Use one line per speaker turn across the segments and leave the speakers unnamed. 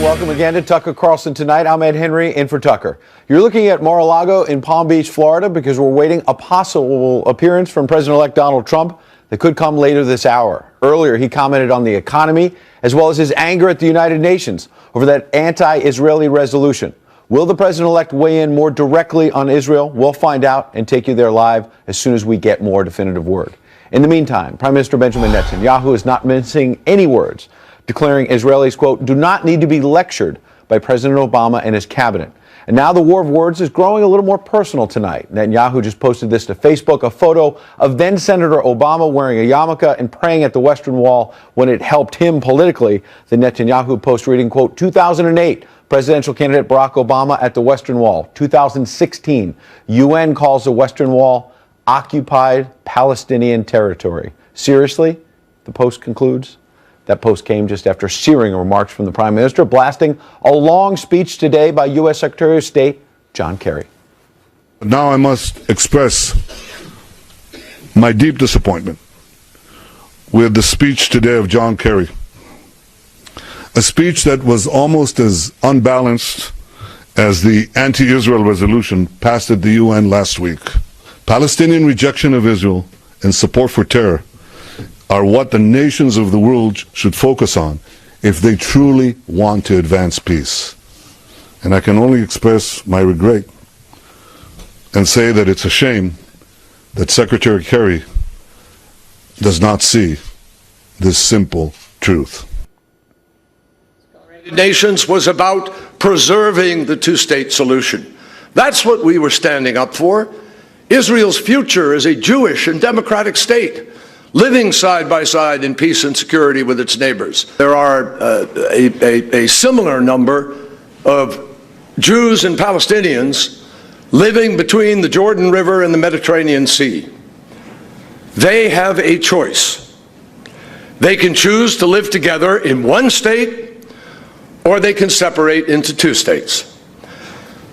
Welcome again to Tucker Carlson Tonight. I'm Ed Henry, in for Tucker. You're looking at Mar-a-Lago in Palm Beach, Florida, because we're waiting a possible appearance from President-elect Donald Trump that could come later this hour. Earlier, he commented on the economy, as well as his anger at the United Nations over that anti-Israeli resolution. Will the president-elect weigh in more directly on Israel? We'll find out and take you there live as soon as we get more definitive word. In the meantime, Prime Minister Benjamin Netanyahu is not mincing any words, declaring Israelis, quote, do not need to be lectured by President Obama and his cabinet. And now the war of words is growing a little more personal tonight. Netanyahu just posted this to Facebook, a photo of then Senator Obama wearing a yarmulke and praying at the Western Wall when it helped him politically. The Netanyahu post reading, quote, 2008, presidential candidate Barack Obama at the Western Wall. 2016, UN calls the Western Wall occupied Palestinian territory. Seriously? The post concludes. That post came just after searing remarks from the Prime Minister, blasting a long speech today by U.S. Secretary of State John Kerry.
Now I must express my deep disappointment with the speech today of John Kerry. A speech that was almost as unbalanced as the anti-Israel resolution passed at the UN last week. Palestinian rejection of Israel and support for terror are what the nations of the world should focus on if they truly want to advance peace. And I can only express my regret and say that it's a shame that Secretary Kerry does not see this simple truth.
United Nations was about preserving the two-state solution. That's what we were standing up for. Israel's future is a Jewish and democratic state, living side by side in peace and security with its neighbors. There are a similar number of Jews and Palestinians living between the Jordan River and the Mediterranean Sea. They have a choice. They can choose to live together in one state, or they can separate into two states.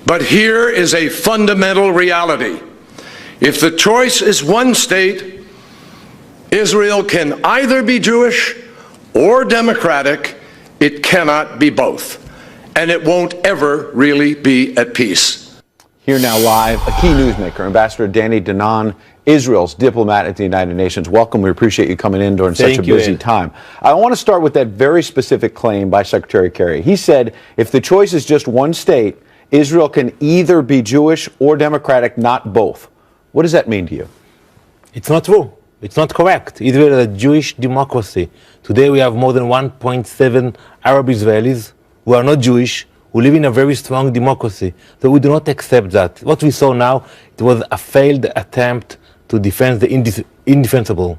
But here is a fundamental reality. If the choice is one state, Israel can either be Jewish or democratic. It cannot be both. And it won't ever really be at peace.
Here now live, a key newsmaker, Ambassador Danny Danon, Israel's diplomat at the United Nations. Welcome. We appreciate you coming in during such a busy time. I want to start with that very specific claim by Secretary Kerry. He said if the choice is just one state, Israel can either be Jewish or democratic, not both. What does that mean to you?
It's not true. It's not correct. Israel is a Jewish democracy. Today we have more than 1.7 Arab Israelis who are not Jewish, who live in a very strong democracy. So we do not accept that. What we saw now, it was a failed attempt to defend the indefensible.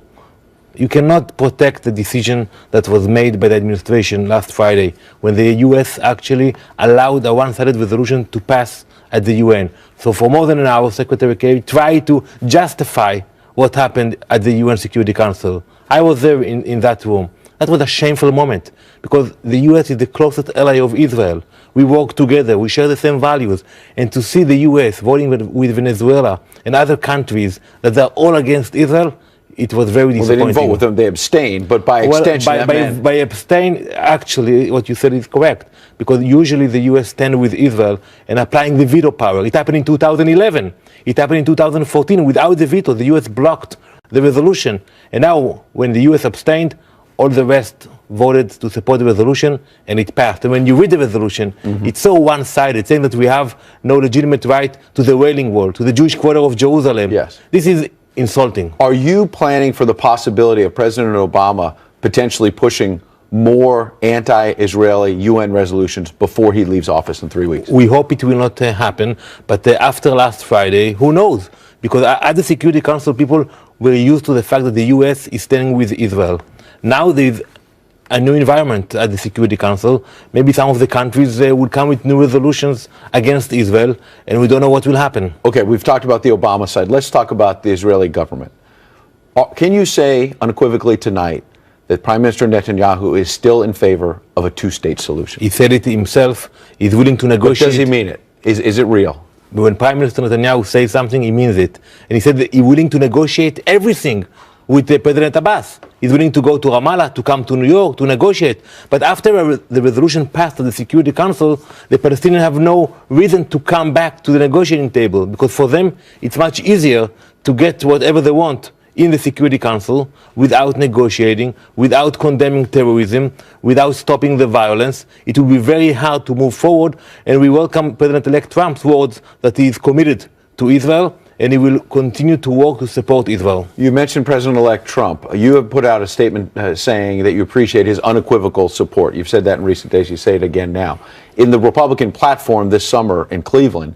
You cannot protect the decision that was made by the administration last Friday when the US actually allowed a one-sided resolution to pass at the UN. So for more than an hour, Secretary Kerry tried to justify what happened at the UN Security Council. I was there in that room. That was a shameful moment because the US is the closest ally of Israel. We work together, we share the same values. And to see the US voting with Venezuela and other countries that they're all against Israel, it was very disappointing.
Well, they didn't vote with them, they abstained, but by extension,
by abstain, actually, what you said is correct. Because usually the US stand with Israel and applying the veto power. It happened in 2011. It happened in 2014. Without the veto, the US blocked the resolution. And now, when the US abstained, all the rest voted to support the resolution, and it passed. And when you read the resolution, it's so one-sided, saying that we have no legitimate right to the Wailing Wall, to the Jewish quarter of Jerusalem.
Yes.
This is insulting.
Are you planning for the possibility of President Obama potentially pushing more anti-Israeli UN resolutions before he leaves office in 3 weeks?
We hope it will not happen, but after last Friday, who knows? Because at the Security Council, people were used to the fact that the US is standing with Israel. Now there's a new environment at the Security Council. Maybe some of the countries will come with new resolutions against Israel, and we don't know what will happen.
Okay, we've talked about the Obama side. Let's talk about the Israeli government. Can you say unequivocally tonight that Prime Minister Netanyahu is still in favor of a two-state solution?
He said it himself. He's willing to negotiate.
But does he mean it? Is it real?
When Prime Minister Netanyahu says something, he means it. And he said that he's willing to negotiate everything with President Abbas. He's willing to go to Ramallah, to come to New York, to negotiate. But after the resolution passed at the Security Council, the Palestinians have no reason to come back to the negotiating table, because for them, it's much easier to get whatever they want in the Security Council without negotiating, without condemning terrorism, without stopping the violence. It will be very hard to move forward, and we welcome President-elect Trump's words that he is committed to Israel, and he will continue to work to support Israel.
You mentioned President-elect Trump. You have put out a statement saying that you appreciate his unequivocal support. You've said that in recent days. You say it again now. In the Republican platform this summer in Cleveland,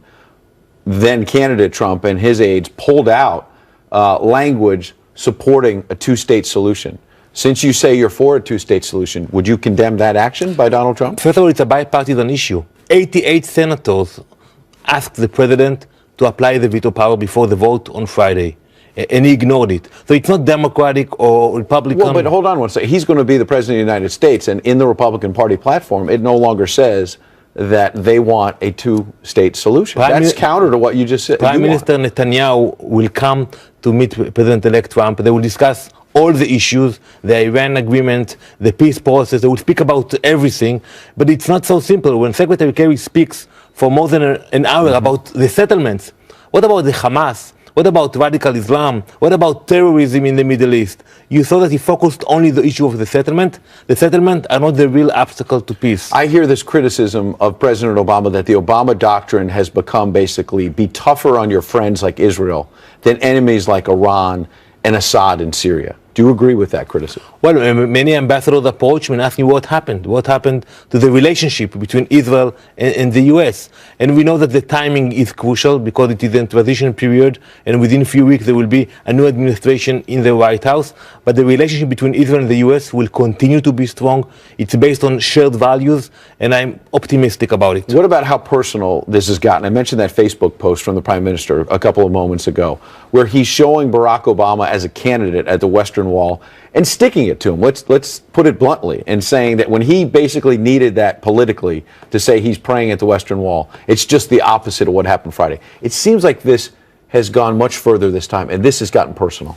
then candidate Trump and his aides pulled out language supporting a two-state solution. Since you say you're for a two-state solution, would you condemn that action by Donald Trump?
First of all, it's a bipartisan issue. 88 senators asked the president to apply the veto power before the vote on Friday, and he ignored it. So it's not Democratic or Republican.
Well, but hold on one second. He's going to be the president of the United States, and in the Republican Party platform, it no longer says that they want a two-state solution. That's counter to what you just said.
Prime Minister Netanyahu will come to meet President-elect Trump. They will discuss all the issues, the Iran agreement, the peace process. They will speak about everything, but it's not so simple. When Secretary Kerry speaks for more than an hour about the settlements, what about the Hamas? What about radical Islam? What about terrorism in the Middle East? You saw that he focused only the issue of the settlement. The settlement are not the real obstacle to peace.
I hear this criticism of President Obama that the Obama doctrine has become basically be tougher on your friends like Israel than enemies like Iran and Assad in Syria. Do you agree with that criticism?
Well, many ambassadors approached me and asked me what happened. What happened to the relationship between Israel and the U.S.? And we know that the timing is crucial because it is a transition period, and within a few weeks there will be a new administration in the White House. But the relationship between Israel and the U.S. will continue to be strong. It's based on shared values, and I'm optimistic about it.
What about how personal this has gotten? I mentioned that Facebook post from the Prime Minister a couple of moments ago, where he's showing Barack Obama as a candidate at the Western Wall and sticking it to him. Let's put it bluntly, and saying that when he basically needed that politically to say he's praying at the Western Wall, it's just the opposite of what happened Friday. It seems like this has gone much further this time, and this has gotten personal.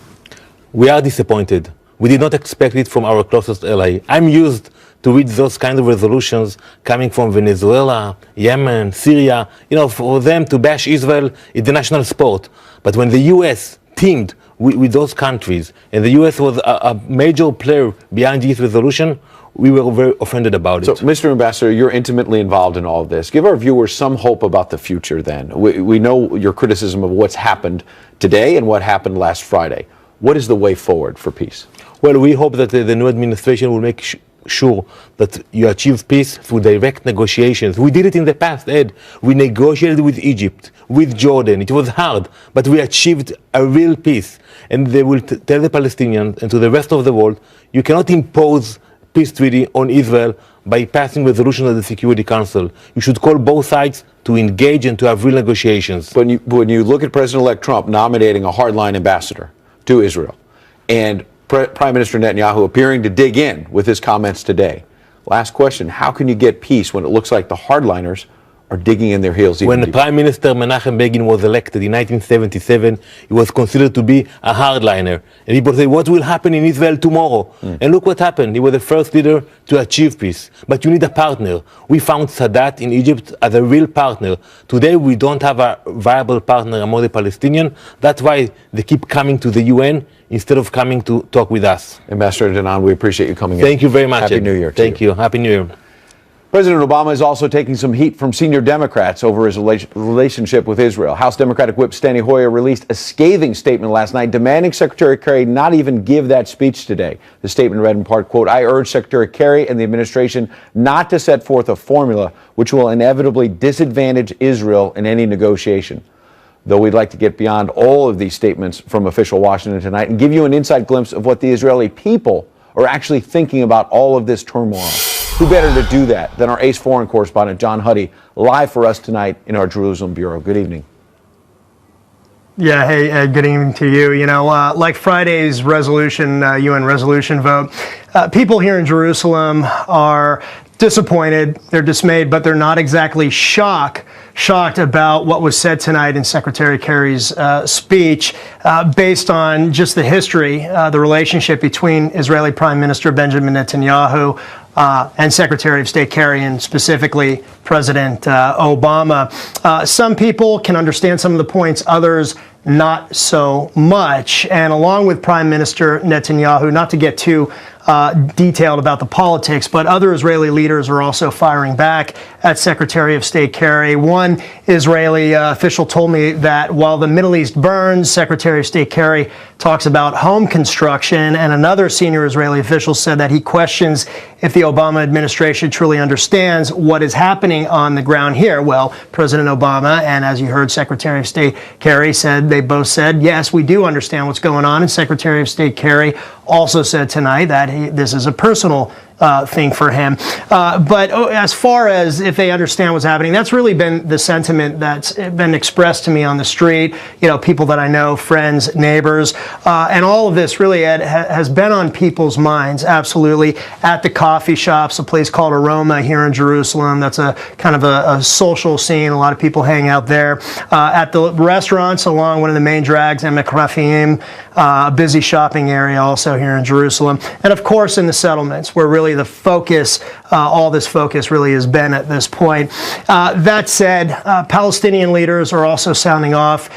We are disappointed. We did not expect it from our closest ally. I'm used to read those kind of resolutions coming from Venezuela, Yemen, Syria. You know, for them to bash Israel is the national sport. But when the U.S. teamed with those countries, and the U.S. was a major player behind this resolution, we were very offended about it.
So, Mr. Ambassador, you're intimately involved in all of this. Give our viewers some hope about the future then. We know your criticism of what's happened today and what happened last Friday. What is the way forward for peace?
Well, we hope that the new administration will make sure that you achieve peace through direct negotiations. We did it in the past, Ed. We negotiated with Egypt, with Jordan. It was hard, but we achieved a real peace. And they will tell the Palestinians and to the rest of the world, you cannot impose peace treaty on Israel by passing resolution of the Security Council. You should call both sides to engage and to have real negotiations.
When you look at President-elect Trump nominating a hardline ambassador to Israel, and Prime Minister Netanyahu appearing to dig in with his comments today. Last question, how can you get peace when it looks like the hardliners are digging in their heels even
When
deeper?
Prime Minister Menachem Begin was elected in 1977, he was considered to be a hardliner. And people say, what will happen in Israel tomorrow? And look what happened. He was the first leader to achieve peace. But you need a partner. We found Sadat in Egypt as a real partner. Today, we don't have a viable partner among the Palestinians. That's why they keep coming to the UN instead of coming to talk with us.
Ambassador Danan, we appreciate you coming in.
Thank you very much.
Happy New Year to
Thank you. Happy New Year.
President Obama is also taking some heat from senior Democrats over his relationship with Israel. House Democratic Whip Steny Hoyer released a scathing statement last night demanding Secretary Kerry not even give that speech today. The statement read in part, quote, I urge Secretary Kerry and the administration not to set forth a formula which will inevitably disadvantage Israel in any negotiation. Though we'd like to get beyond all of these statements from official Washington tonight and give you an inside glimpse of what the Israeli people are actually thinking about all of this turmoil. Who better to do that than our ace foreign correspondent, John Huddy, live for us tonight in our Jerusalem Bureau. Good evening.
Yeah, hey, Ed, good evening to you. You know, like Friday's resolution, UN resolution vote, people here in Jerusalem are disappointed, they're dismayed, but they're not exactly shocked about what was said tonight in Secretary Kerry's speech, based on just the history, the relationship between Israeli Prime Minister Benjamin Netanyahu and Secretary of State Kerry, and specifically President Obama. Some people can understand some of the points, others not so much. And along with Prime Minister Netanyahu, not to get too detailed about the politics, but other Israeli leaders are also firing back at Secretary of State Kerry. One Israeli official told me that while the Middle East burns, Secretary of State Kerry talks about home construction, and another senior Israeli official said that he questions if the Obama administration truly understands what is happening on the ground here. Well, President Obama and, as you heard, Secretary of State Kerry they both said, yes, we do understand what's going on. And Secretary of State Kerry also said tonight that this is a personal thing for him. But as far as if they understand what's happening, that's really been the sentiment that's been expressed to me on the street, people that I know, friends, neighbors, and all of this really, Ed, has been on people's minds, absolutely, at the coffee shops, a place called Aroma here in Jerusalem. That's a kind of a social scene. A lot of people hang out there. At the restaurants along one of the main drags, Emek Rafaim, a busy shopping area also here in Jerusalem. And of course in the settlements, where really the focus, all this focus really has been at this point. That said, Palestinian leaders are also sounding off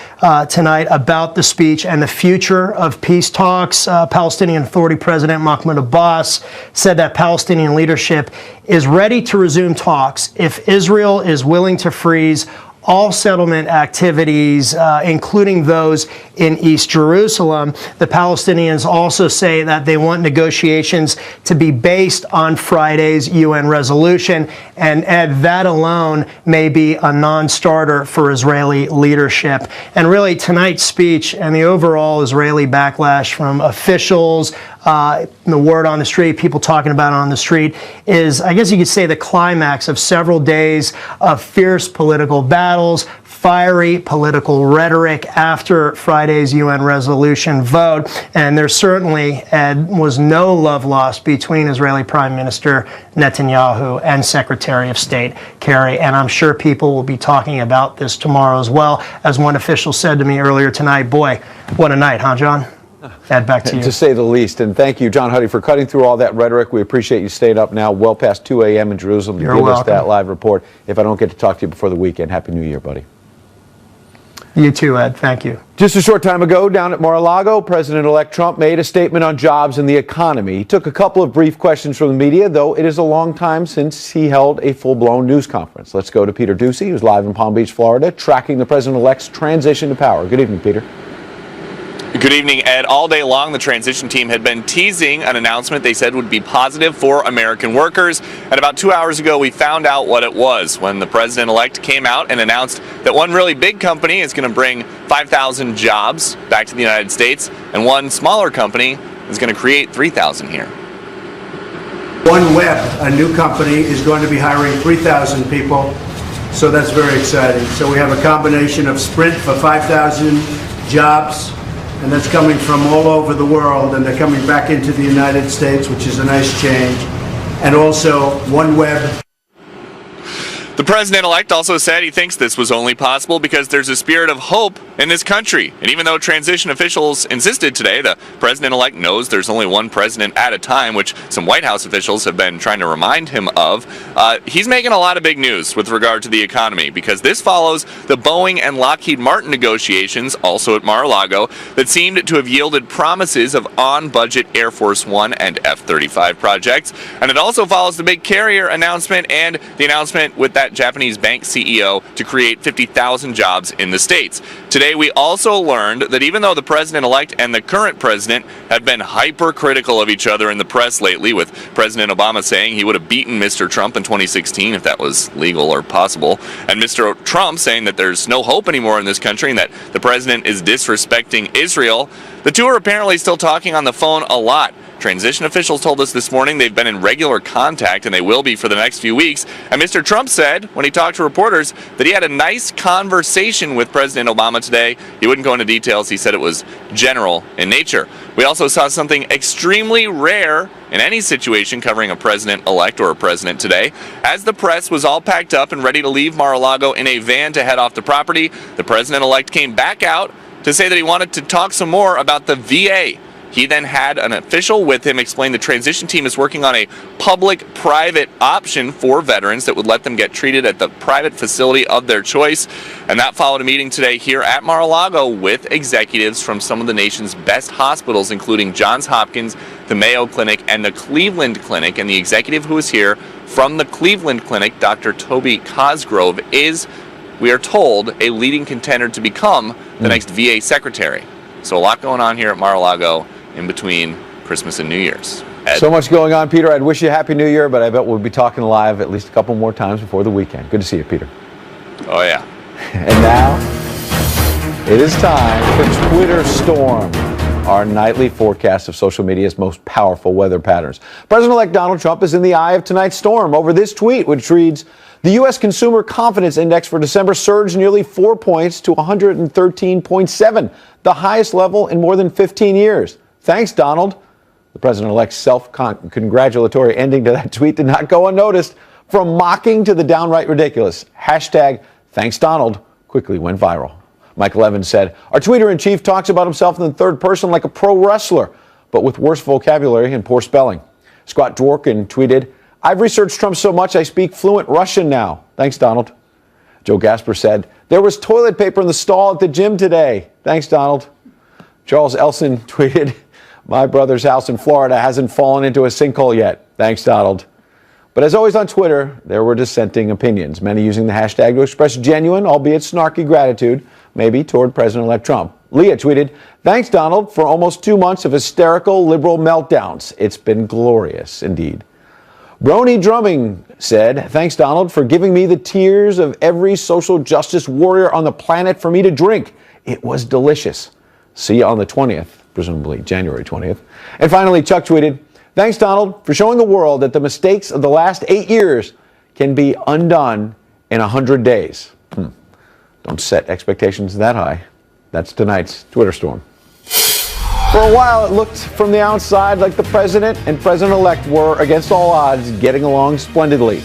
tonight about the speech and the future of peace talks. Palestinian Authority President Mahmoud Abbas said that Palestinian leadership is ready to resume talks if Israel is willing to freeze all settlement activities, including those in East Jerusalem. The Palestinians also say that they want negotiations to be based on Friday's UN resolution, and Ed, that alone may be a non-starter for Israeli leadership. And really, tonight's speech and the overall Israeli backlash from officials, the word on the street, people talking about it on the street, is, I guess you could say, the climax of several days of fierce political battles, fiery political rhetoric after Friday's UN resolution vote. And there certainly, Ed, was no love lost between Israeli Prime Minister Netanyahu and Secretary of State Kerry. And I'm sure people will be talking about this tomorrow as well. As one official said to me earlier tonight, boy, what a night, huh, John? Ed, back to you.
To say the least. And thank you, John Huddy, for cutting through all that rhetoric. We appreciate you staying up now well past 2 a.m. in Jerusalem to give us that live report. If I don't get to talk to you before the weekend, Happy New Year, buddy.
You too, Ed. Thank you.
Just a short time ago, down at Mar-a-Lago, President-elect Trump made a statement on jobs and the economy. He took a couple of brief questions from the media, though it is a long time since he held a full-blown news conference. Let's go to Peter Ducey, who's live in Palm Beach, Florida, tracking the President-elect's transition to power. Good evening, Peter.
Good evening, Ed. All day long, the transition team had been teasing an announcement they said would be positive for American workers. And about 2 hours ago, we found out what it was when the president-elect came out and announced that one really big company is going to bring 5,000 jobs back to the United States, and one smaller company is going to create 3,000 here.
OneWeb, a new company, is going to be hiring 3,000 people, so that's very exciting. So we have a combination of Sprint for 5,000 jobs, and that's coming from all over the world, and they're coming back into the United States, which is a nice change. And also OneWeb.
The president-elect also said he thinks this was only possible because there's a spirit of hope in this country. And even though transition officials insisted today, the president-elect knows there's only one president at a time, which some White House officials have been trying to remind him of. He's making a lot of big news with regard to the economy, because this follows the Boeing and Lockheed Martin negotiations, also at Mar-a-Lago, that seemed to have yielded promises of on-budget Air Force One and F-35 projects. And it also follows the big carrier announcement and the announcement with that Japanese bank CEO to create 50,000 jobs in the States. Today, we also learned that even though the president-elect and the current president have been hypercritical of each other in the press lately, with President Obama saying he would have beaten Mr. Trump in 2016 if that was legal or possible, and Mr. Trump saying that there's no hope anymore in this country and that the president is disrespecting Israel, the two are apparently still talking on the phone a lot. Transition officials told us this morning they've been in regular contact, and they will be for the next few weeks. And Mr. Trump said, when he talked to reporters, that he had a nice conversation with President Obama today. He wouldn't go into details. He said it was general in nature. We also saw something extremely rare in any situation covering a president-elect or a president today. As the press was all packed up and ready to leave Mar-a-Lago in a van to head off the property, the president-elect came back out to say that he wanted to talk some more about the VA. He then had an official with him explain the transition team is working on a public-private option for veterans that would let them get treated at the private facility of their choice. And that followed a meeting today here at Mar-a-Lago with executives from some of the nation's best hospitals, including Johns Hopkins, the Mayo Clinic, and the Cleveland Clinic. And the executive who is here from the Cleveland Clinic, Dr. Toby Cosgrove, is, we are told, a leading contender to become the next VA secretary. So a lot going on here at Mar-a-Lago in between Christmas and New Year's. Ed?
So much going on, Peter. I'd wish you a Happy New Year, but I bet we'll be talking live at least a couple more times before the weekend. Good to see you, Peter.
Oh, yeah.
And now, it is time for Twitter Storm, our nightly forecast of social media's most powerful weather patterns. President-elect Donald Trump is in the eye of tonight's storm over this tweet, which reads, "The U.S. Consumer Confidence Index for December surged nearly 4 points to 113.7, the highest level in more than 15 years. Thanks, Donald." The president-elect's self-congratulatory ending to that tweet did not go unnoticed. From mocking to the downright ridiculous, hashtag Thanks Donald quickly went viral. Michael Evans said, "Our tweeter-in-chief talks about himself in the third person like a pro wrestler, but with worse vocabulary and poor spelling." Scott Dworkin tweeted, "I've researched Trump so much I speak fluent Russian now. Thanks, Donald." Joe Gasper said, "There was toilet paper in the stall at the gym today. Thanks, Donald." Charles Elson tweeted, "My brother's house in Florida hasn't fallen into a sinkhole yet. Thanks, Donald." But as always on Twitter, there were dissenting opinions, many using the hashtag to express genuine, albeit snarky gratitude, maybe toward President-elect Trump. Leah tweeted, "Thanks, Donald, for almost 2 months of hysterical liberal meltdowns. It's been glorious indeed." Brony Drumming said, "Thanks, Donald, for giving me the tears of every social justice warrior on the planet for me to drink. It was delicious. See you on the 20th, presumably January 20th. And finally, Chuck tweeted, "Thanks, Donald, for showing the world that the mistakes of the last 8 years can be undone in 100 days. Don't set expectations that high." That's tonight's Twitter storm. For a while, it looked from the outside like the president and president-elect were, against all odds, getting along splendidly.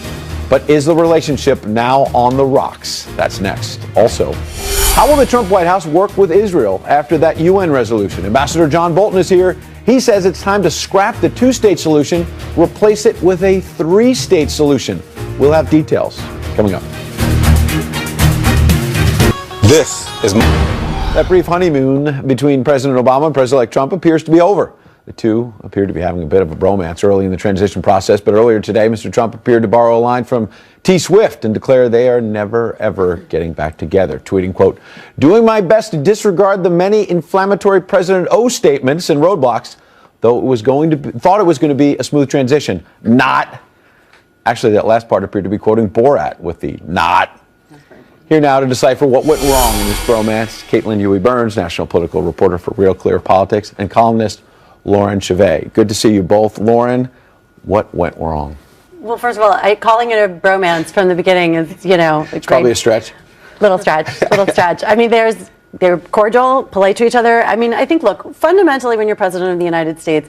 But is the relationship now on the rocks? That's next. Also, how will the Trump White House work with Israel after that UN resolution? Ambassador John Bolton is here. He says it's time to scrap the 2-state solution, replace it with a 3-state solution. We'll have details coming up.
This is
That brief honeymoon between President Obama and President-elect Trump appears to be over. The two appear to be having a bit of a bromance early in the transition process, but earlier today, Mr. Trump appeared to borrow a line from T. Swift and declare they are never, ever getting back together, tweeting, quote, "Doing my best to disregard the many inflammatory President O statements and roadblocks, though thought it was going to be a smooth transition. Not." Actually, that last part appeared to be quoting Borat with the "not." Here now to decipher what went wrong in this bromance, Caitlin Huey-Burns, national political reporter for Real Clear Politics, and columnist Lauren Chevet. Good to see you both. Lauren, what went wrong?
Well, first of all, calling it a bromance from the beginning is,
It's probably a stretch.
Little stretch. I mean, they're cordial, polite to each other. I mean, I think, look, fundamentally, when you're president of the United States,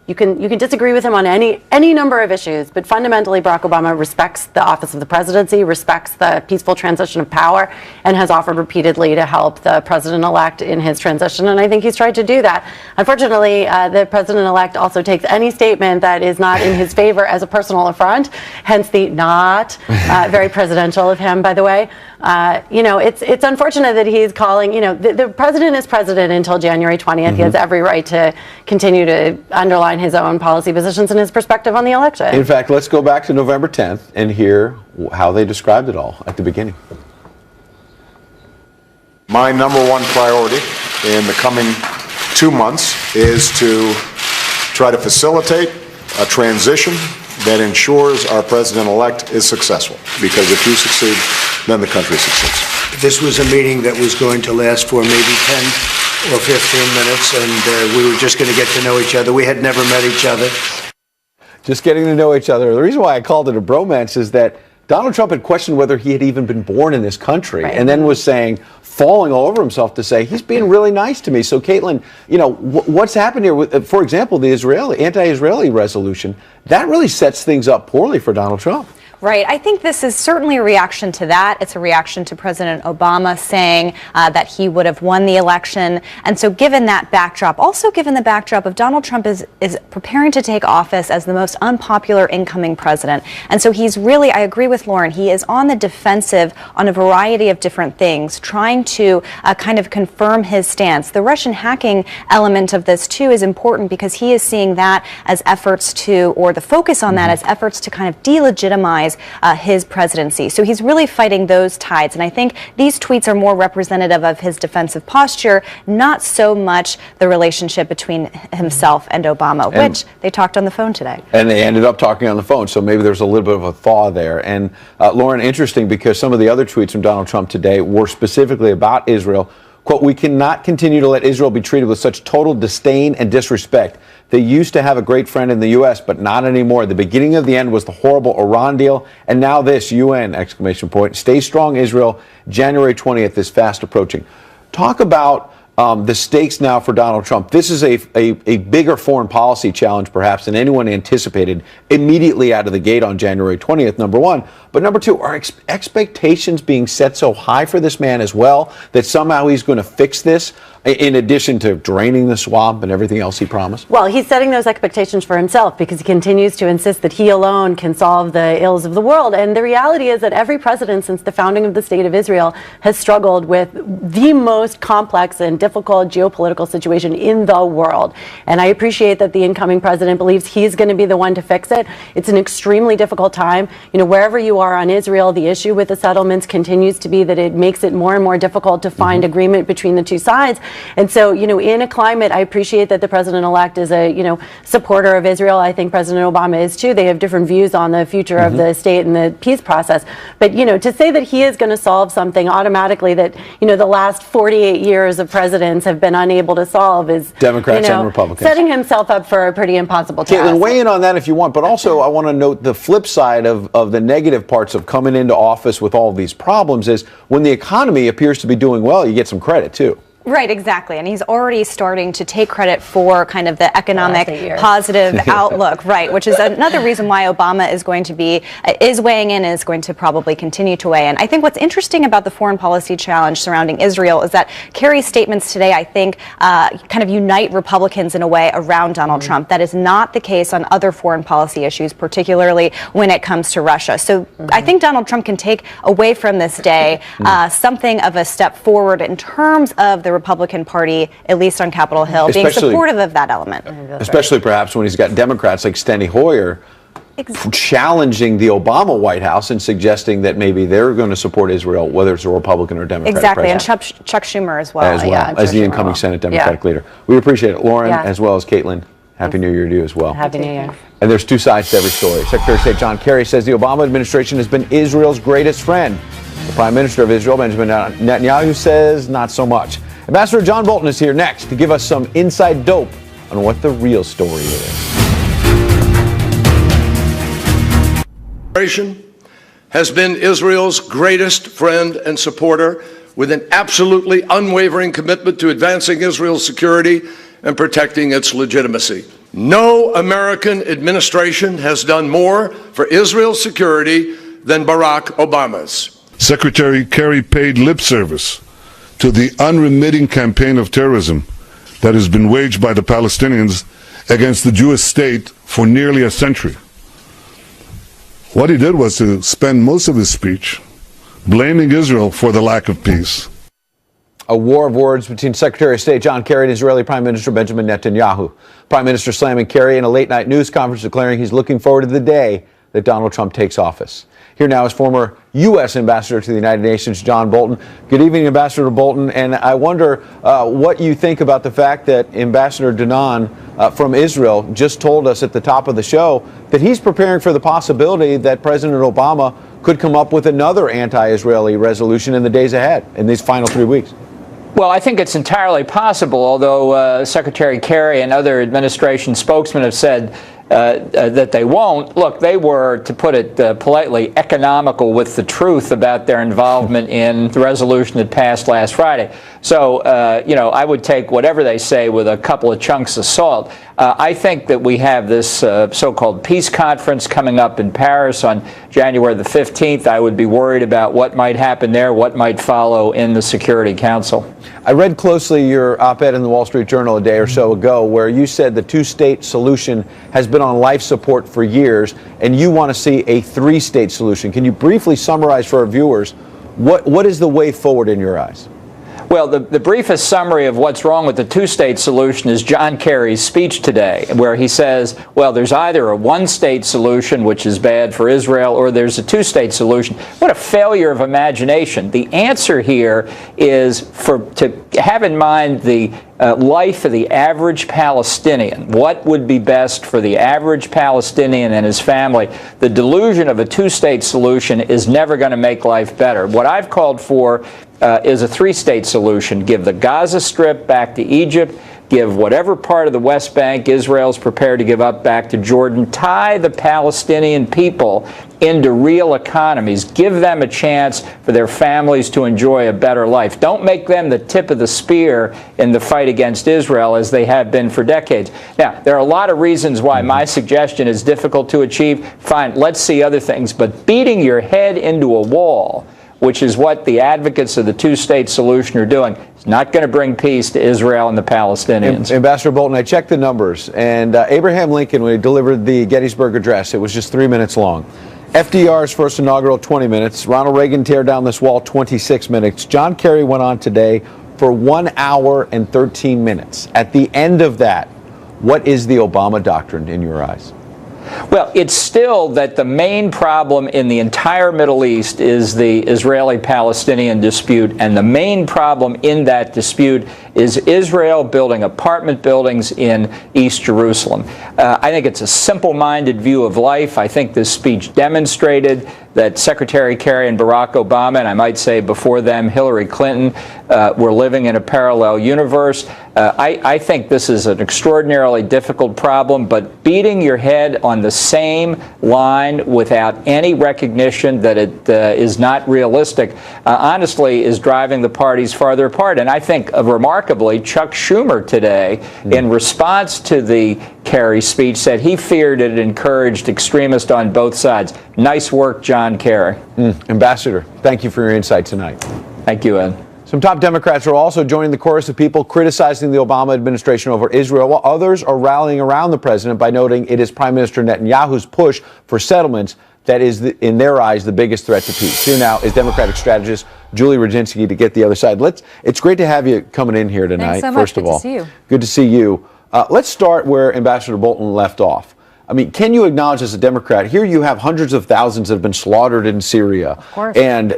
you can disagree with him on any number of issues, but fundamentally Barack Obama respects the office of the presidency, respects the peaceful transition of power, and has offered repeatedly to help the president-elect in his transition, and I think he's tried to do that. Unfortunately, the president-elect also takes any statement that is not in his favor as a personal affront, hence the not, very presidential of him, by the way. It's unfortunate that he's calling, the president is president until January 20th. Mm-hmm. He has every right to continue to underline his own policy positions and his perspective on the election.
In fact, let's go back to November 10th and hear how they described it all at the beginning.
My number one priority in the coming 2 months is to try to facilitate a transition that ensures our president-elect is successful. Because if you succeed, then the country succeeds.
This was a meeting that was going to last for maybe 10 or 15 minutes, and we were just going to get to know each other. We had never met each other.
Just getting to know each other. The reason why I called it a bromance is that Donald Trump had questioned whether he had even been born in this country,
Right.
and then was falling all over himself to say, he's being really nice to me. So, Caitlin, what's happened here with, for example, the anti-Israeli resolution, that really sets things up poorly for Donald Trump.
Right. I think this is certainly a reaction to that. It's a reaction to President Obama saying that he would have won the election. And so given that backdrop, also given the backdrop of Donald Trump is preparing to take office as the most unpopular incoming president. And so he's really, I agree with Lauren, he is on the defensive on a variety of different things, trying to kind of confirm his stance. The Russian hacking element of this, too, is important because he is seeing that as efforts to, or the focus on that as efforts to kind of delegitimize his presidency. So he's really fighting those tides. And I think these tweets are more representative of his defensive posture, not so much the relationship between himself and Obama, which they talked on the phone today.
And they ended up talking on the phone, so maybe there's a little bit of a thaw there. And Lauren, interesting because some of the other tweets from Donald Trump today were specifically about Israel. Quote, "We cannot continue to let Israel be treated with such total disdain and disrespect. They used to have a great friend in the U.S., but not anymore. The beginning of the end was the horrible Iran deal, and now this, UN, exclamation point. Stay strong, Israel. January 20th is fast approaching." Talk about the stakes now for Donald Trump. This is a bigger foreign policy challenge, perhaps, than anyone anticipated immediately out of the gate on January 20th, number one. But number two, are expectations being set so high for this man as well that somehow he's going to fix this, in addition to draining the swamp and everything else he promised?
Well, he's setting those expectations for himself because he continues to insist that he alone can solve the ills of the world. And the reality is that every president since the founding of the State of Israel has struggled with the most complex and difficult geopolitical situation in the world. And I appreciate that the incoming president believes he's going to be the one to fix it. It's an extremely difficult time. Wherever you are on Israel, the issue with the settlements continues to be that it makes it more and more difficult to find agreement between the two sides. And so, in a climate, I appreciate that the president-elect is a, supporter of Israel. I think President Obama is too. They have different views on the future of the state and the peace process. But, to say that he is going to solve something automatically that, the last 48 years of presidents have been unable to solve is,
Democrats and Republicans,
setting himself up for a pretty impossible task.
Caitlin, weigh in on that if you want, but also I want to note the flip side of the negative parts of coming into office with all these problems is when the economy appears to be doing well, you get some credit too.
Right, exactly. And he's already starting to take credit for kind of the economic positive outlook, right, which is another reason why Obama is going to be, is weighing in and is going to probably continue to weigh in. I think what's interesting about the foreign policy challenge surrounding Israel is that Kerry's statements today, I think, kind of unite Republicans in a way around Donald Trump. That is not the case on other foreign policy issues, particularly when it comes to Russia. So I think Donald Trump can take away from this day something of a step forward in terms of the Republican Party, at least on Capitol Hill, being supportive of that element.
Especially perhaps when he's got Democrats like Steny Hoyer challenging the Obama White House and suggesting that maybe they're going to support Israel, whether it's a Republican or Democratic
president.
president.
And Chuck Schumer as well.
As the incoming Senate Democratic leader. We appreciate it. Lauren, as well as Caitlin, Happy New Year to you as well.
Happy New Year.
And there's two sides to every story. Secretary of State John Kerry says the Obama administration has been Israel's greatest friend. The Prime Minister of Israel, Benjamin Netanyahu, says not so much. Ambassador John Bolton is here next to give us some inside dope on what the real story is.
Has been Israel's greatest friend and supporter with an absolutely unwavering commitment to advancing Israel's security and protecting its legitimacy. No American administration has done more for Israel's security than Barack Obama's.
Secretary Kerry paid lip service to the unremitting campaign of terrorism that has been waged by the Palestinians against the Jewish state for nearly a century. What he did was to spend most of his speech blaming Israel for the lack of peace.
A war of words between Secretary of State John Kerry and Israeli Prime Minister Benjamin Netanyahu. Prime Minister slamming Kerry in a late-night news conference declaring he's looking forward to the day that Donald Trump takes office. Here now is former U.S. Ambassador to the United Nations, John Bolton. Good evening, Ambassador Bolton. And I wonder what you think about the fact that Ambassador Danan from Israel just told us at the top of the show that he's preparing for the possibility that President Obama could come up with another anti-Israeli resolution in the days ahead, in these final 3 weeks.
Well, I think it's entirely possible, although Secretary Kerry and other administration spokesmen have said that they won't. Look, they were, to put it politely, economical with the truth about their involvement in the resolution that passed last Friday. So, I would take whatever they say with a couple of chunks of salt. I think that we have this so-called peace conference coming up in Paris on January the 15th. I would be worried about what might happen there, what might follow in the Security Council.
I read closely your op-ed in the Wall Street Journal a day or so ago where you said the two-state solution has been on life support for years, and you want to see a three-state solution. Can you briefly summarize for our viewers what is the way forward in your eyes?
Well, the briefest summary of what's wrong with the two-state solution is John Kerry's speech today, where he says, well, there's either a one-state solution, which is bad for Israel, or there's a two-state solution. What a failure of imagination. The answer here is to have in mind the life of the average Palestinian. What would be best for the average Palestinian and his family? The delusion of a two-state solution is never going to make life better. What I've called for is a three-state solution. Give the Gaza Strip back to Egypt. Give whatever part of the West Bank Israel's prepared to give up back to Jordan. Tie the Palestinian people into real economies. Give them a chance for their families to enjoy a better life. Don't make them the tip of the spear in the fight against Israel as they have been for decades. Now, there are a lot of reasons why my suggestion is difficult to achieve. Fine, let's see other things. But beating your head into a wall, which is what the advocates of the two-state solution are doing, is not going to bring peace to Israel and the Palestinians.
Ambassador Bolton, I checked the numbers, and Abraham Lincoln, when he delivered the Gettysburg Address, it was just 3 minutes long. FDR's first inaugural, 20 minutes. Ronald Reagan tear down this wall, 26 minutes. John Kerry went on today for 1 hour and 13 minutes. At the end of that, what is the Obama doctrine in your eyes?
Well, it's still that the main problem in the entire Middle East is the Israeli-Palestinian dispute, and the main problem in that dispute is Israel building apartment buildings in East Jerusalem. I think it's a simple-minded view of life. I think this speech demonstrated that Secretary Kerry and Barack Obama, and I might say before them Hillary Clinton, were living in a parallel universe. I think this is an extraordinarily difficult problem, but beating your head on the same line without any recognition that it is not realistic, honestly, is driving the parties farther apart. And I think, remarkably, Chuck Schumer today, in response to the Kerry speech, said he feared it encouraged extremists on both sides. Nice work, John Kerry.
Ambassador, thank you for your insight tonight.
Thank you, Ed.
Some top Democrats are also joining the chorus of people criticizing the Obama administration over Israel, while others are rallying around the president by noting it is Prime Minister Netanyahu's push for settlements that is, in their eyes, the biggest threat to peace. Here now is Democratic strategist Julie Radzinski to get the other side. It's great to have you coming in here tonight.
Thanks so much.
First of all,
good to see you.
Good to see you. Let's start where Ambassador Bolton left off. I mean, can you acknowledge as a Democrat, here you have hundreds of thousands that have been slaughtered in Syria.
Of course.
And,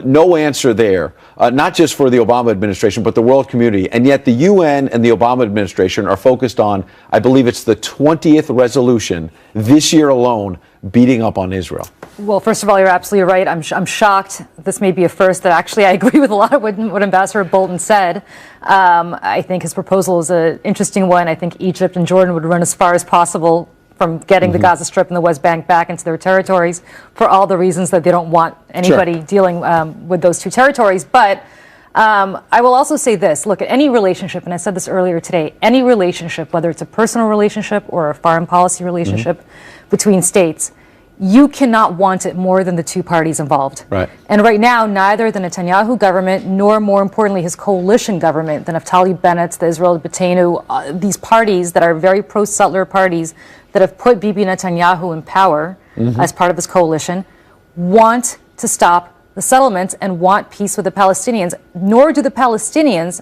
no answer there, not just for the Obama administration, but the world community. And yet the UN and the Obama administration are focused on, I believe it's the 20th resolution this year alone, beating up on Israel.
Well, first of all, you're absolutely right. I'm shocked. This may be a first that actually I agree with a lot of what Ambassador Bolton said. I think his proposal is an interesting one. I think Egypt and Jordan would run as far as possible from getting the Gaza Strip and the West Bank back into their territories for all the reasons that they don't want anybody dealing with those two territories. But I will also say this. Look, at any relationship, and I said this earlier today, any relationship, whether it's a personal relationship or a foreign policy relationship between states, you cannot want it more than the two parties involved.
Right.
And right now, neither the Netanyahu government nor, more importantly, his coalition government, the Naftali Bennett's, the Israel Beiteinu, these parties that are very pro-settler parties that have put Bibi Netanyahu in power as part of this coalition, want to stop the settlements and want peace with the Palestinians, nor do the Palestinians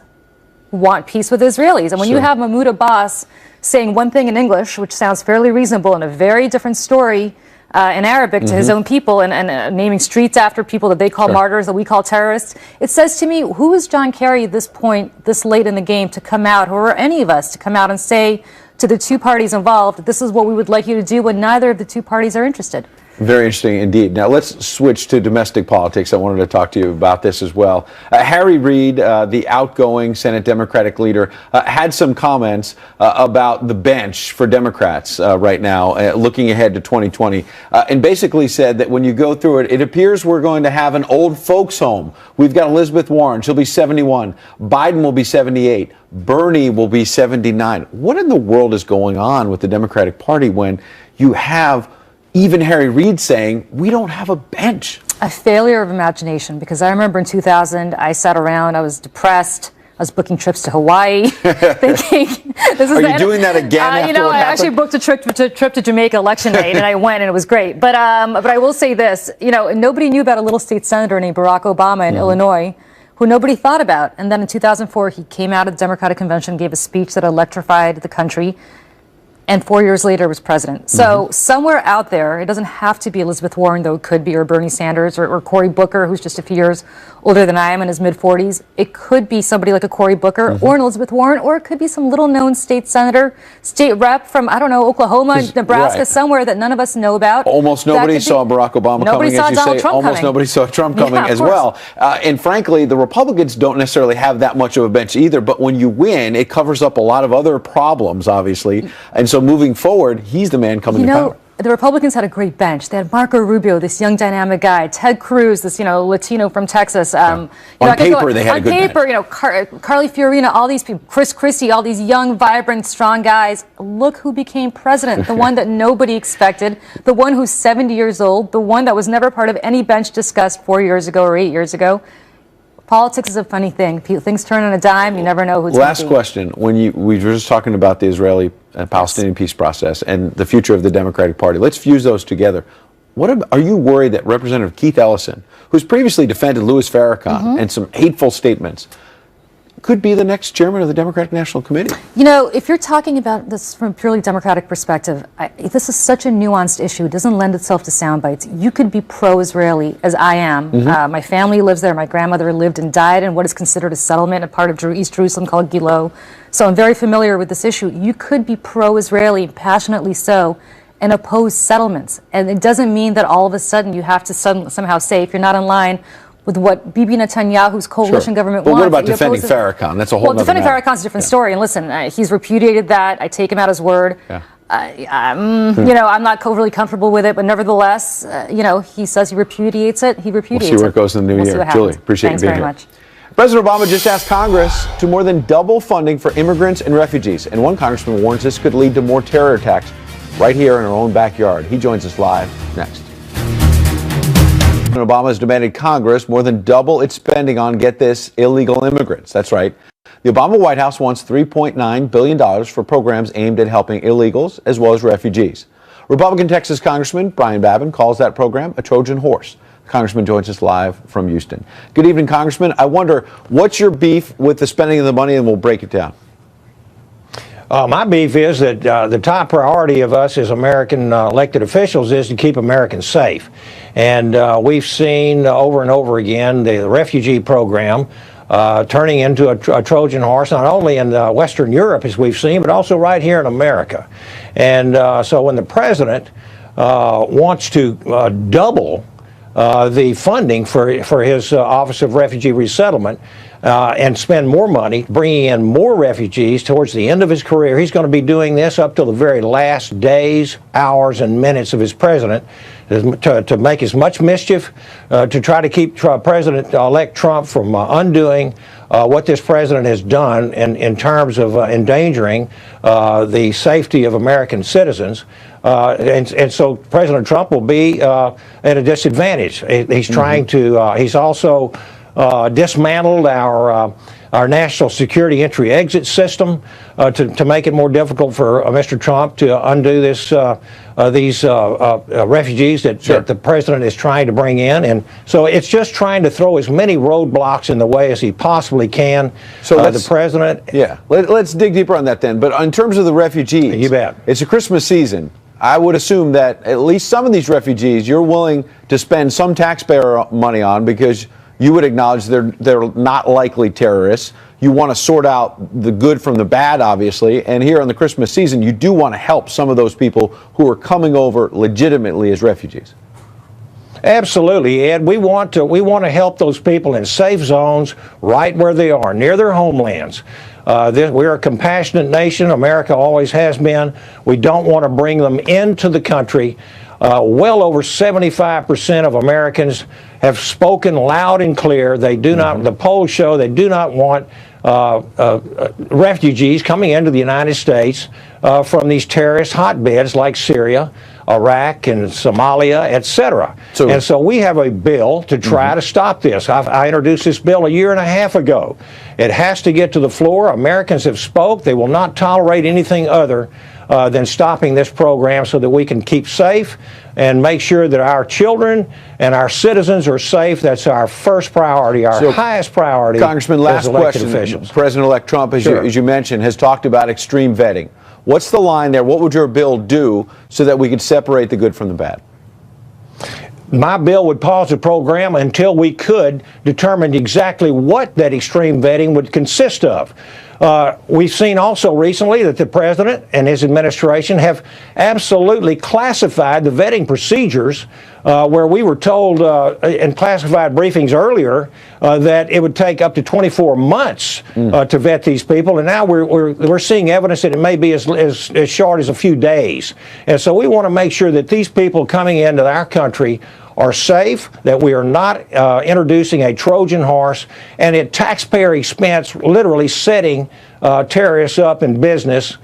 want peace with Israelis. And when you have Mahmoud Abbas saying one thing in English, which sounds fairly reasonable, and a very different story in Arabic to his own people, and naming streets after people that they call martyrs, that we call terrorists, it says to me, who is John Kerry at this point, this late in the game, to come out, or any of us, to come out and say to the two parties involved, this is what we would like you to do when neither of the two parties are interested?
Very interesting indeed. Now let's switch to domestic politics. I wanted to talk to you about this as well. Harry Reid, the outgoing Senate Democratic leader, had some comments about the bench for Democrats right now, looking ahead to 2020, and basically said that when you go through it, it appears we're going to have an old folks home. We've got Elizabeth Warren. She'll be 71. Biden will be 78. Bernie will be 79. What in the world is going on with the Democratic Party when you have even Harry Reid saying, we don't have a bench?
A failure of imagination, because I remember in 2000, I sat around, I was depressed, I was booking trips to Hawaii, thinking, this is
Are you doing that again after
you know,
what
I
happened?
actually booked a trip to Jamaica election night, and I went, and it was great. But I will say this, you know, nobody knew about a little state senator named Barack Obama in Illinois, who nobody thought about. And then in 2004, he came out of the Democratic Convention, gave a speech that electrified the country, and 4 years later was president. So somewhere out there, it doesn't have to be Elizabeth Warren, though it could be, or Bernie Sanders, or Cory Booker, who's just a few years older than I am, in his mid-40s. It could be somebody like a Cory Booker or an Elizabeth Warren, or it could be some little-known state senator, state rep from, I don't know, Oklahoma, Nebraska,
right.
somewhere that none of us know about.
Almost nobody saw Barack Obama
Nobody
coming,
saw
as you
Donald
say.
Trump
Almost
coming.
nobody saw Trump coming
Yeah, of
as
course.
well. And frankly, the Republicans don't necessarily have that much of a bench either. But when you win, it covers up a lot of other problems, obviously. And so moving forward, he's the man coming to power.
The Republicans had a great bench. They had Marco Rubio, this young dynamic guy, Ted Cruz, this Latino from Texas.
On paper, they had a good bench.
On paper, Carly Fiorina, all these people, Chris Christie, all these young, vibrant, strong guys. Look who became president, the one that nobody expected, the one who's 70 years old, the one that was never part of any bench discussed 4 years ago or 8 years ago. Politics is a funny thing. Things turn on a dime. You never know who's going to be.
Last question. We were just talking about the Israeli-Palestinian peace process and the future of the Democratic Party. Let's fuse those together. Are you worried that Representative Keith Ellison, who's previously defended Louis Farrakhan and some hateful statements, could be the next chairman of the Democratic National Committee?
You know, if you're talking about this from a purely Democratic perspective, this is such a nuanced issue. It doesn't lend itself to sound bites. You could be pro-Israeli, as I am. My family lives there. My grandmother lived and died in what is considered a settlement, a part of East Jerusalem called Gilo. So I'm very familiar with this issue. You could be pro-Israeli, passionately so, and oppose settlements. And it doesn't mean that all of a sudden you have to somehow say, if you're not in line with what Bibi Netanyahu's coalition government
But
wants.
what about defending Farrakhan? That's a whole other
defending
matter.
Farrakhan's a different story. And listen, he's repudiated that. I take him at his word. You know, I'm not really comfortable with it, but nevertheless, you know, he says he repudiates it. He repudiates it.
We'll see where it goes in the new year. Julie, appreciate you being here.
Thanks very much.
President Obama just asked Congress to more than double funding for immigrants and refugees. And one congressman warns this could lead to more terror attacks right here in our own backyard. He joins us live next. President Obama has demanded Congress more than double its spending on, get this, illegal immigrants. That's right. The Obama White House wants $3.9 billion for programs aimed at helping illegals as well as refugees. Republican Texas Congressman Brian Babin calls that program a Trojan horse. The Congressman joins us live from Houston. Good evening, Congressman. I wonder, what's your beef with the spending of the money, and we'll break it down.
My beef is that the top priority of us as American elected officials is to keep Americans safe. And we've seen over and over again the refugee program turning into a Trojan horse, not only in Western Europe, as we've seen, but also right here in America. And so when the president wants to double the funding for his Office of Refugee Resettlement, and spend more money bringing in more refugees towards the end of his career. He's going to be doing this up till the very last days, hours, and minutes of his president to make as much mischief, to try to keep President-elect Trump from undoing what this president has done in terms of endangering the safety of American citizens. And so President Trump will be at a disadvantage. He's trying to, he's also dismantled our national security entry-exit system to make it more difficult for Mr. Trump to undo these refugees that the president is trying to bring in. And so it's just trying to throw as many roadblocks in the way as he possibly can. So the president...
Yeah, let's dig deeper on that then. But in terms of the refugees,
you bet.
It's a Christmas season. I would assume that at least some of these refugees you're willing to spend some taxpayer money on, because you would acknowledge they're not likely terrorists. You want to sort out the good from the bad, obviously. And here on the Christmas season, you do want to help some of those people who are coming over legitimately as refugees.
Absolutely, Ed. We want to help those people in safe zones right where they are, near their homelands. We're a compassionate nation. America always has been. We don't want to bring them into the country. Well over 75% of Americans have spoken loud and clear. They do not. The polls show they do not want refugees coming into the United States from these terrorist hotbeds like Syria, Iraq, and Somalia, etc. And so we have a bill to try to stop this. I introduced this bill a year and a half ago. It has to get to the floor. Americans have spoke. They will not tolerate anything other than stopping this program so that we can keep safe and make sure that our children and our citizens are safe. That's our first priority, our highest priority.
Congressman, last question.
Officials.
President-elect Trump, as you mentioned, has talked about extreme vetting. What's the line there? What would your bill do so that we could separate the good from the bad?
My bill would pause the program until we could determine exactly what that extreme vetting would consist of. We've seen also recently that the president and his administration have absolutely classified the vetting procedures where we were told in classified briefings earlier that it would take up to 24 months to vet these people, and now we're seeing evidence that it may be as short as a few days. And so we want to make sure that these people coming into our country are safe, that we are not introducing a Trojan horse, and at taxpayer expense, literally setting terrorists up in business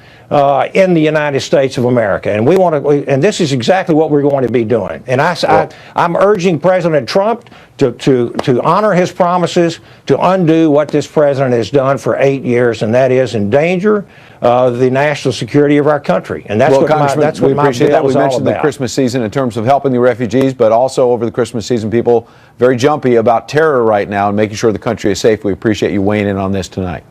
in the United States of America. And we want to, and this is exactly what we're going to be doing. And I'm urging President Trump to honor his promises, to undo what this president has done for 8 years, and that is endanger the national security of our country. And that's what my bill
that. We
is all
mentioned the
about.
Christmas season in terms of helping the refugees, but also over the Christmas season, people very jumpy about terror right now and making sure the country is safe. We appreciate you weighing in on this tonight.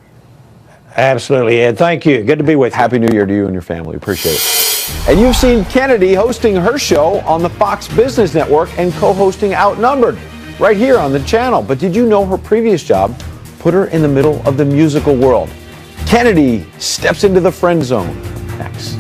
Absolutely, Ed. Thank you. Good to be with you.
Happy New Year to you and your family. Appreciate it. And you've seen Kennedy hosting her show on the Fox Business Network and co-hosting Outnumbered right here on the channel. But did you know her previous job put her in the middle of the musical world? Kennedy steps into the friend zone next.